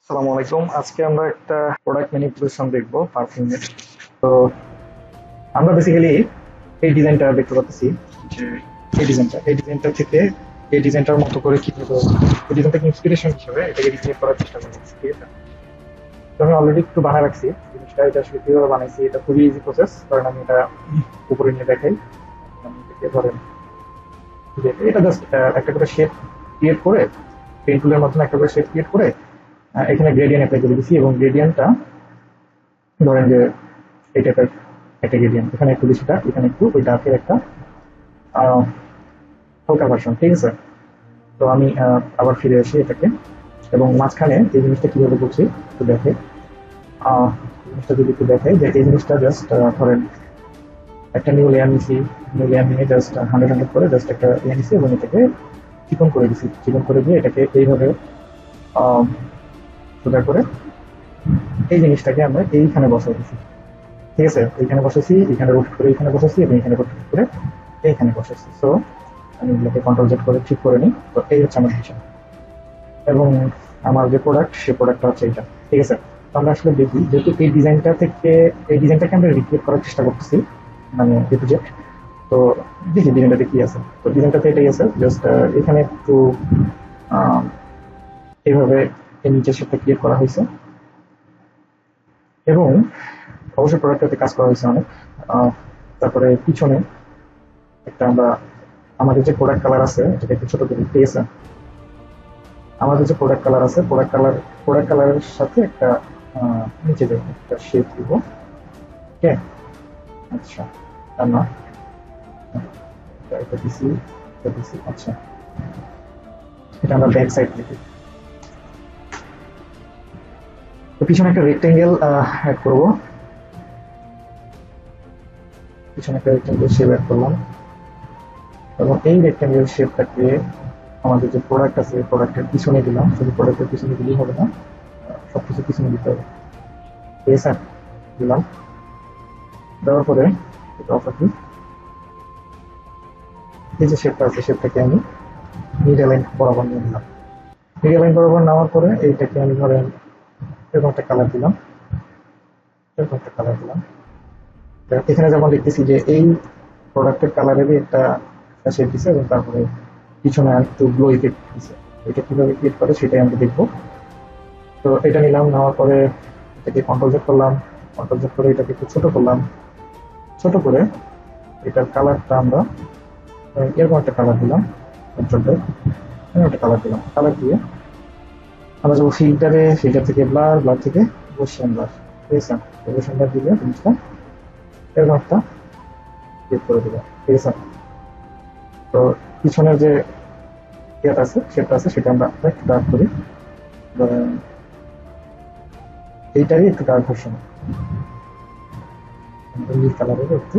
আসসালামু আলাইকুম। আজকে আমরা একটা প্রোডাক্ট ম্যানিপুলেশন দেখবো পারফিউমের। তো আমরা বেসিক্যালি এই ডিজাইনটা দেখতে পাচ্ছি যে এই ডিজাইনটা থেকে এই ডিজাইনটার মতো করে কিভাবে এই ডিজাইনটাকে ইন্সপিরেশন হিসেবে এটাকে রিক্রিয়েট করার চেষ্টা করছি, ঠিক আছে? তো আমি অলরেডি একটু বানায় রাখছি জিনিসটা। এটা আসলে কিভাবে বানাইছি, এটা খুবই ইজি প্রসেস। কারণ আমি এটা উপরে নিয়ে দেখাই। আমি এটাকে ধরেন যে এটা জাস্ট একটা করে শেপ ক্রিয়েট করে, পেন টুলের মাধ্যমে একটা করে শেপ ক্রিয়েট করে এখানে গ্রেডিয়েন্ট অ্যাপ্লাই করে দিচ্ছি, এবং গ্রেডিয়েন্টটা ধরেন যে এই টাইপের একটা গ্রেডিয়েন্ট, এখানে একটু বেশিটা, এখানে একটু ওই ডার্কের একটা আহ, হালকা ভার্সন, ঠিক আছে? তো আমি আবার ফিরে আসি এটাকে, এবং মাঝখানে এই জিনিসটা কিভাবে করছি একটু দেখে। আহ, জিনিসটা যদি একটু দেখে যে এই জিনিসটা জাস্ট ধরেন একটা নিউ লেয়ার নিছি, নিউ লেয়ার নিয়ে জাস্ট হান্ড্রেড হান্ড্রেড করে জাস্ট একটা লেয়ার নিছি, এবং এটাকে চিকন করে দিছি। চিকন করে দিয়ে এটাকে এইভাবে সোজা করে এই জিনিসটাকে আমরা এইখানে বসাই দিছি, ঠিক আছে? এইখানে বসেছি, এখানে রোটেট করে এইখানে বসেছি, এবং এখানে রোটেট করে এইখানে বসেছি। সো আমি এগুলোকে কন্ট্রোল জেড করে ঠিক করে নিই। তো এই হচ্ছে আমার ভিশন, এবং আমার যে প্রোডাক্ট সেই প্রোডাক্টটা হচ্ছে এটা, ঠিক আছে? তো আমরা আসলে দেখি, যেহেতু এই ডিজাইনটা থেকে এই ডিজাইনটাকে আমরা রিক্রিয়েট করার চেষ্টা করতেছি, মানে এ টু জেড। তো দেখি ডিজাইনটাতে কি আছে। তো ডিজাইনটাতে এটাই আছে, জাস্ট এখানে একটু আহ, এইভাবে এই নিচের শেপটা ক্রিয়েট করা হয়েছে, এবং অবশ্যই প্রোডাক্টটাতে কাজ করা হয়েছে অনেক। তারপরে পিছনে একটা আমরা আমাদের যে প্রোডাক্ট কালার আছে এটাকে একটু ছোট করি, ঠিক আছে? আমাদের যে প্রোডাক্ট কালার আছে, প্রোডাক্ট কালারের সাথে একটা নিচে দেবো একটা শেপ দিব, ওকে? আচ্ছা, আর না, এটা দিছি, এটা দিছি, আচ্ছা। এটা আমরা ব্যাক সাইড লিখি। তো পিছনে একটা রেক্টেঙ্গেল অ্যাড করবো, পিছনে একটা রেক্টেঙ্গেল শেপ অ্যাড করলাম, এবং এই রেক্টেঙ্গেল শেপটাকে আমাদের যে প্রোডাক্ট আছে প্রোডাক্টের পিছনে দিলাম। শুধু প্রোডাক্টের পিছনে দিলেই হবে না, সবকিছু পিছনে দিতে হবে, ঠিক আছে? দিলাম, দেওয়ার পরে এটা অফ রাখি। এই যে শেপটা আছে শেপটাকে আমি মিডল লাইন বরাবর নিয়ে নিলাম। মিডল লাইন বরাবর নেওয়ার পরে এইটাকে আমি ধরেন এরকম একটা কালার দিলাম, এরকম একটা কালার দিলাম। এখানে যেমন দেখতেছি যে এই প্রোডাক্টের কালারেরই একটা শেপ দিছে, এবং তারপরে পিছনে একটু গ্লো ইফেক্ট দিছে। এটা কিভাবে ক্রিয়েট করে সেটাই আমরা দেখবো। তো এটা নিলাম, নেওয়ার পরে এটাকে কন্ট্রোল জেড করলাম, কন্ট্রোল জেড করে এটাকে একটু ছোট করলাম। ছোট করে এটার কালারটা আমরা এরকম একটা কালার দিলাম, কন্ট্রোল জেড, এরকম একটা কালার দিলাম। কালার দিয়ে আমরা যাবো ফিল্টারে, ফিল্টার থেকে ব্লার, ব্লার থেকে গৌসিয়ান ব্লার, ঠিক আছে? গৌসিয়ান ব্লার দিলে জিনিসটা এরকম একটা ক্রিয়েট করে দিলাম, ঠিক আছে? তো পিছনের যে ইয়েটা আছে শেপটা আছে সেটা আমরা একটু ডার্ক করি, ধরেন এইটারই একটু ডার্ক ভার্সন, নীল কালারের একটু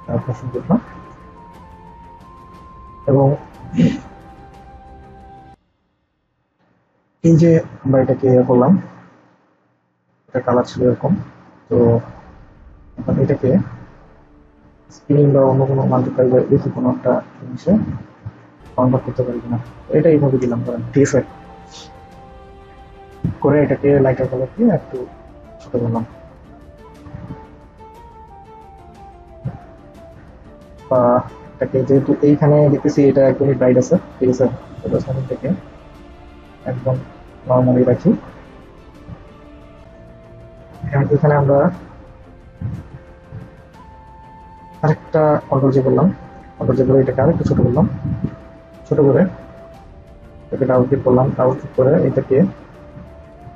ডার্ক ভার্সন করলাম। এবং এই যে আমরা এটাকে করলাম, এটা কালার ছিল এরকম। তো এখন এটাকে স্পিনিং বা অন্য কোনো মাল্টিপ্লাই বা দেখি কোনো একটা জিনিসে কনভার্ট করতে পারি কিনা। এটা এইভাবে দিলাম, ধরেন, ঠিক আছে? করে এটাকে লাইটার কালার দিয়ে একটু ছোট করলাম, বা এটাকে যেহেতু এইখানে দেখতেছি এটা একদমই ব্রাইট আছে, ঠিক আছে? আমি এটাকে একদম নর্মালি রাখি। এবং এখানে আমরা আরেকটা কন্ট্রোল যে করলাম, কন্ট্রোল যে করে এটাকে আরেকটু ছোট করলাম। ছোট করে এটাকে ডাবল ক্লিক করলাম, ডাবল ক্লিক করে এটাকে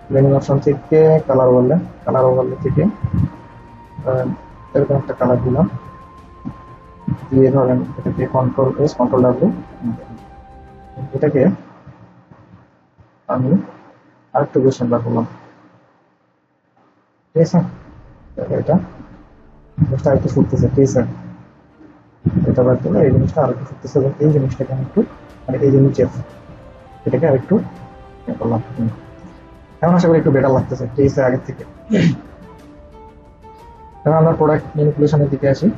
ব্লেন্ডিং অপশন থেকে কালার ওভারলে থেকে এরকম একটা কালার দিলাম, দিয়ে ধরেন এটাকে কন্ট্রোল এস কন্ট্রোল ডাব্লিউ, এটাকে আমি আরেকটু বেশি বার করলাম, ঠিক আছে? এটা জিনিসটা আরেকটু ফুটতেছে, ঠিক আছে? এটা বার করলে এই জিনিসটা আরেকটু ফুটতেছে, এবং এই জিনিসটাকে আমি একটু, মানে এই যে নিচে এটাকে আরেকটু করলাম। এখন আশা করি একটু বেটার লাগতেছে, ঠিক আছে, আগের থেকে। এখন আমরা প্রোডাক্ট ম্যানিপুলেশনের দিকে আসি।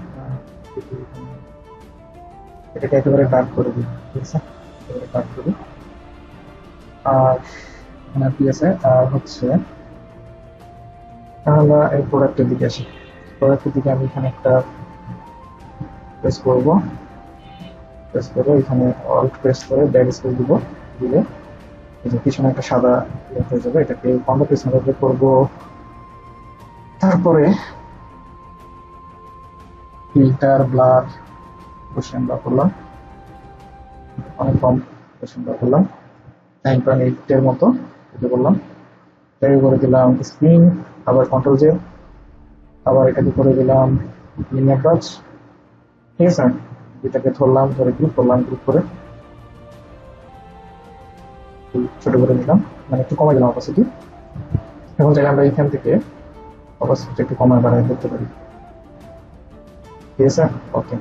এটাকে একেবারে ডার্ক করে দিই, ঠিক আছে? একেবারে ডার্ক করি। আর এনআরপি আছে। আর হচ্ছে আমরা এই প্রোডাক্টের দিকে আসি। প্রোডাক্টের দিকে আমি এখানে একটা প্রেস করব, প্রেস করে এখানে অল্ট প্রেস করে ব্যাক স্পেস দিব, দিলে এই যে পিছনে একটা সাদা ইয়ে হয়ে যাবে। এটাকে কন্ট্রোল প্রেস মেরে করব। তারপরে ফিল্টার ব্লার কোশ্চেন ব্লার করলাম, অনেক কম কোশ্চেন ব্লার করলাম, 9.8 এর মতো এটা করলাম। এটাকে করে দিলাম স্ক্রিন, আবার কন্ট্রোল জে, আবার এটাকে করে দিলাম লিনিয়ার টাচ। ঠিক আছে, এটাকে ধরলাম, ধরে গ্রুপ করলাম, গ্রুপ করে ছোট করে নিলাম, মানে একটু কমাই দিলাম অপাসিটি। এখন চাইলে আমরা এখান থেকে অপাসিটি একটু কমায় বাড়ায় করতে পারি। ঠিক আছে, ওকে,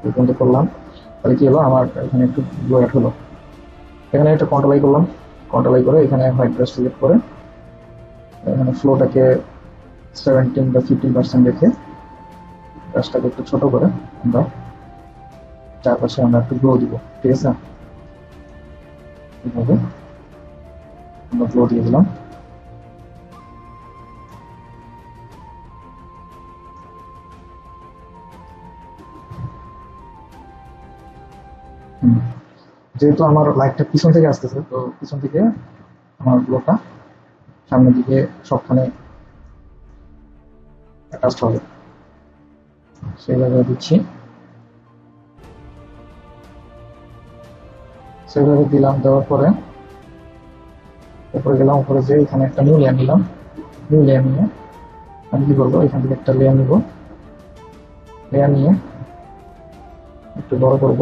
এই পর্যন্ত করলাম। তাহলে কি হলো, আমার এখানে একটু ব্লো অ্যাড হলো। এখানে একটা কন্ট্রোল আই করলাম, কন্ট্রোল আই করে এখানে হোয়াইট ব্রাশ সিলেক্ট করে এখানে ফ্লোটাকে 17 বা 15% রেখে ব্রাশটাকে একটু ছোট করে আমরা চারপাশে আমরা একটু গ্লো দিব। ঠিক আছে, এইভাবে আমরা গ্লো দিয়ে দিলাম। যেহেতু আমার লাইটটা পিছন থেকে আসতেছে, তো পিছন থেকে আমার গ্লোটা সামনের দিকে সবখানে অ্যাটাচড হবে, সেইভাবে দিচ্ছি। সেইভাবে দিলাম, দেওয়ার পরে উপরে গেলাম, উপরে যে এখানে একটা নিউ লেয়ার নিলাম। নিউ লেয়ার নিয়ে আমি কি করবো, এখান থেকে একটা লেয়ার নিব, লেয়ার নিয়ে একটু বড় করব,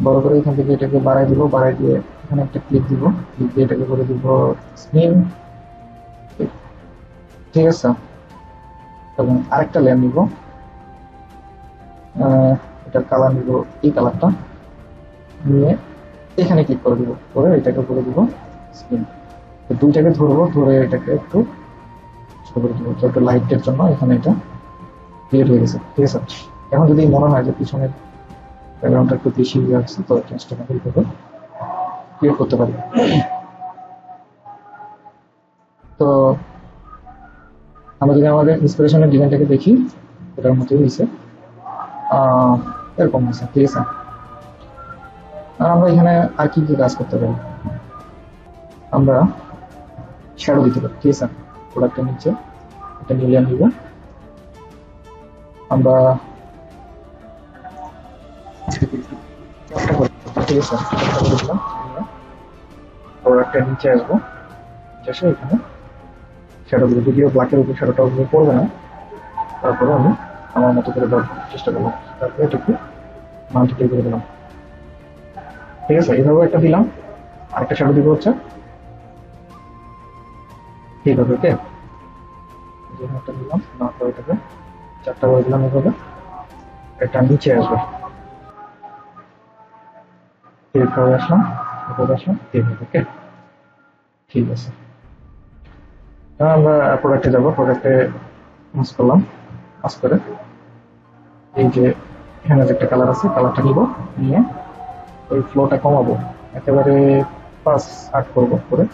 বড় করে এখান থেকে এটাকে বাড়াই দিব, বাড়াই দিয়ে এখানে একটা ক্লিক দিব, ক্লিক দিয়ে এটাকে করে দিব স্ক্রিন। ঠিক আছে, এবং আরেকটা লেয়ার নিব, এটার কালার নিব এই কালারটা, নিয়ে এখানে ক্লিক করে দিব, করে এটাকে করে দিব স্ক্রিন। দুইটাকে ধরবো, ধরে এটাকে একটু ছোট করে দিব, তো একটু লাইটের জন্য এখানে এটা ক্লিয়ার হয়ে গেছে। ঠিক আছে, এখন যদি মনে হয় যে পিছনের ব্যাকগ্রাউন্ডটা একটু বেশি হয়ে যাচ্ছে, তো ট্রান্সফরমেবল করে ক্লিয়ার করতে পারি। তো আমরা যদি আমাদের ইন্সপিরেশনের ডিজাইনটাকে দেখি, এটার মতোই হয়েছে, এরকম হয়েছে। ঠিক আছে, আর আমরা এখানে আর কি কি কাজ করতে পারি, আমরা শ্যাডো দিতে পারি। ঠিক আছে, প্রোডাক্টের নিচে একটা নিউ লেয়ার নিব, আমরা ঠিক আছে করে দিলাম, প্রোডাক্টের নিচে আসবো, এসে এখানে শ্যাডো দিব, যদিও ব্ল্যাকের উপর শ্যাডোটা উপরে পড়বে না, তারপরে আমি আমার মতো করে দেওয়ার চেষ্টা করলাম। তারপরে এটাকে মাল্টিপ্লাই করে দিলাম। ঠিক আছে, এইভাবে একটা দিলাম, আরেকটা শ্যাডো দিব হচ্ছে এইভাবে। ওকে, একটা দিলাম, না করে এটাকে চারটা করে দিলাম, এইভাবে একটা নিচে আসবে, এইভাবে আসলাম, এভাবে আসলাম, এইভাবে। ওকে, ঠিক আছে, আমরা প্রোডাক্টে যাবো, প্রোডাক্টে মাস করলাম, মাস করে এই যে এখানে যে একটা কালার আছে, কালারটা নিব, নিয়ে ওই ফ্লোটা কমাবো, একেবারে 5-8 করবো, করে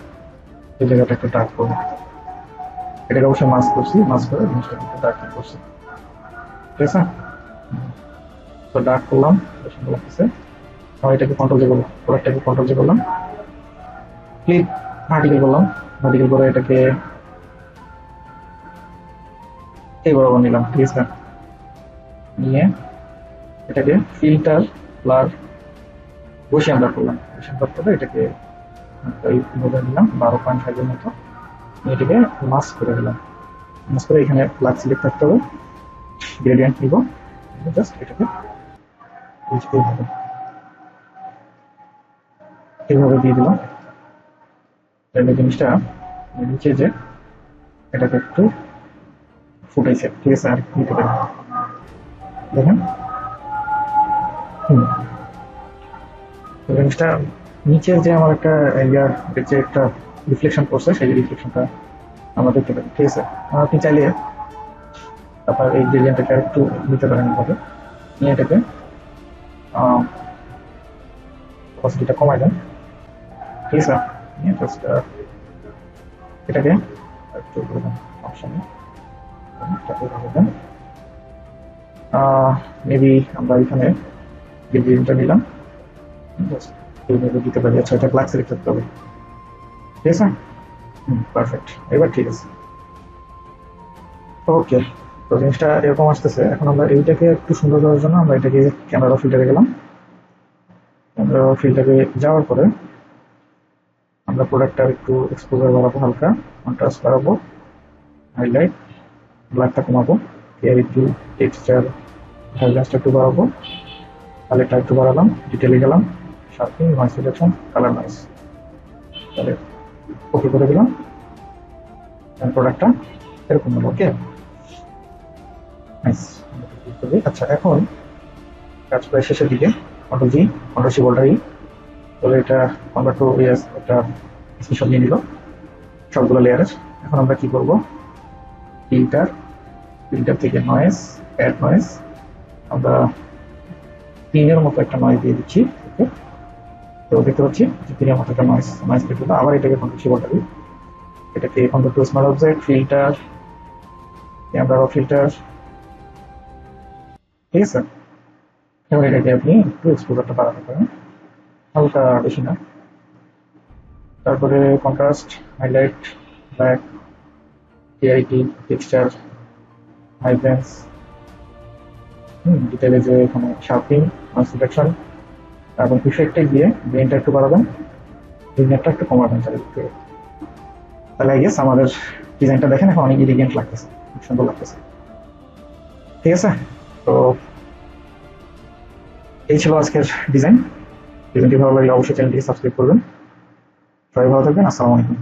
এই জায়গাটা একটু ডার্ক করবো। এটাকে অবশ্যই মাস্ক করছি, মাস্ক করে জিনিসটা একটু ডার্ক করছি। ঠিক আছে, তো ডার্ক করলাম, সুন্দর লাগতেছে। আমি এটাকে কন্ট্রোল যে করলাম, প্রোডাক্টটাকে কন্ট্রোল যে করলাম, ক্লিক ভার্টিক্যাল করলাম, ভার্টিক্যাল করে এটাকে এই বরাবর নিলাম। ঠিক আছে, নিয়ে এটাকে ফিল্টার ব্লার বসিয়ে ব্লার করলাম, বসিয়ে ব্লার করে এটাকে নিলাম 12.5 এর মতো, এটাকে মাস্ক করে দিলাম। মাস্ক করে এখানে ব্ল্যাক সিলেক্ট থাকতে হবে, গ্রেডিয়েন্ট নিব, জাস্ট এটাকে এইভাবে দিয়ে দিলাম। তাহলে জিনিসটা নিচে যে এটাকে একটু ফুটাইছে। ঠিক আছে, আর নিতে পারি, দেখেন জিনিসটা নিচে যে আমার একটা ইয়ার যে একটা রিফ্লেকশন করছে, সেই রিফ্লেকশনটা আমরা দেখতে পারি। ঠিক আছে, আপনি চাইলে তারপর এই গ্রেডিয়েন্টটাকে একটু নিতে পারেন, এভাবে নিয়ে এটাকে অপাসিটিটা কমাই দেন। ঠিক আছে, নিয়ে জাস্ট এটাকে একটু করে দেন, অপশনে এটাকে ভালো দেন। মেবি আমরা এখানে গ্রেডিয়েন্টটা নিলাম, এইভাবে দিতে পারি। আচ্ছা, এটা ব্ল্যাক সিলেক্ট করতে হবে, ঠিক আছে? পারফেক্ট, এবার ঠিক আছে। ওকে, তো জিনিসটা এরকম আসতেছে। এখন আমরা এইটাকে একটু সুন্দর করার জন্য আমরা এটাকে ক্যামেরা ফিল্টারে গেলাম। ক্যামেরা ফিল্টারে যাওয়ার পরে আমরা প্রোডাক্টটার একটু এক্সপোজার বাড়াবো, হালকা কন্ট্রাস্ট বাড়াবো, হাইলাইট ব্ল্যাকটা কমাবো, ক্লিয়ারিটি, টেক্সচার, ভাইব্রেন্সটা একটু বাড়াবো, কালারটা একটু বাড়ালাম, ডিটেলে গেলাম, sharping, noise reduction, colour noise, তাহলে ওকে করে দিলাম। প্রোডাক্টটা এরকম হলো। Okay, nice. আচ্ছা, এখন কাজ প্রায় শেষের দিকে। কন্ট্রোল জি, কন্ট্রোল সি বোল্ডার ই, তবে এটা কনভার্ট টু ইয়েস, একটা স্ক্রিনশট নিয়ে নিল সবগুলো লেয়ারের। এখন আমরা কি করব, ফিল্টার, ফিল্টার থেকে নয়েজ, অ্যাড নয়েজ, আমরা পিনের মতো একটা নয়েজ দিয়ে দিচ্ছি। ওকে, তো দেখতে পাচ্ছি যে পিনের মতো একটা নয়েজ নয়েজ পেয়ে গেল। আবার এটাকে কন্ট্রোল সি বোল্ডার ই, এটাকে control to smart object, filter, camera filter, ঠিক আছে? এবার এটাকে আপনি একটু এক্সপোজারটা বাড়াতে পারেন, হালকা, বেশি না। তারপরে contrast, highlight, black, clarity, texture, vibrance, ডিটেলে যে এখানে শার্পিং, নয়েজ রিডাকশন, এবং ইফেক্টে গিয়ে গ্রেনটা একটু বাড়াবেন, গ্রেনটা একটু কমাবেন চারিদিকে। তাহলে আই গেস আমাদের ডিজাইনটা দেখেন এখন অনেক ইলিগেন্ট লাগতেছে, খুব সুন্দর লাগতেছে, ঠিক আছে? তো এই ছিল আজকের ডিজাইন। ডিজাইনটি ভালো লাগলে অবশ্যই চ্যানেলটিকে সাবস্ক্রাইব করবেন। সবাই ভালো থাকবেন, আসসালামু আলাইকুম।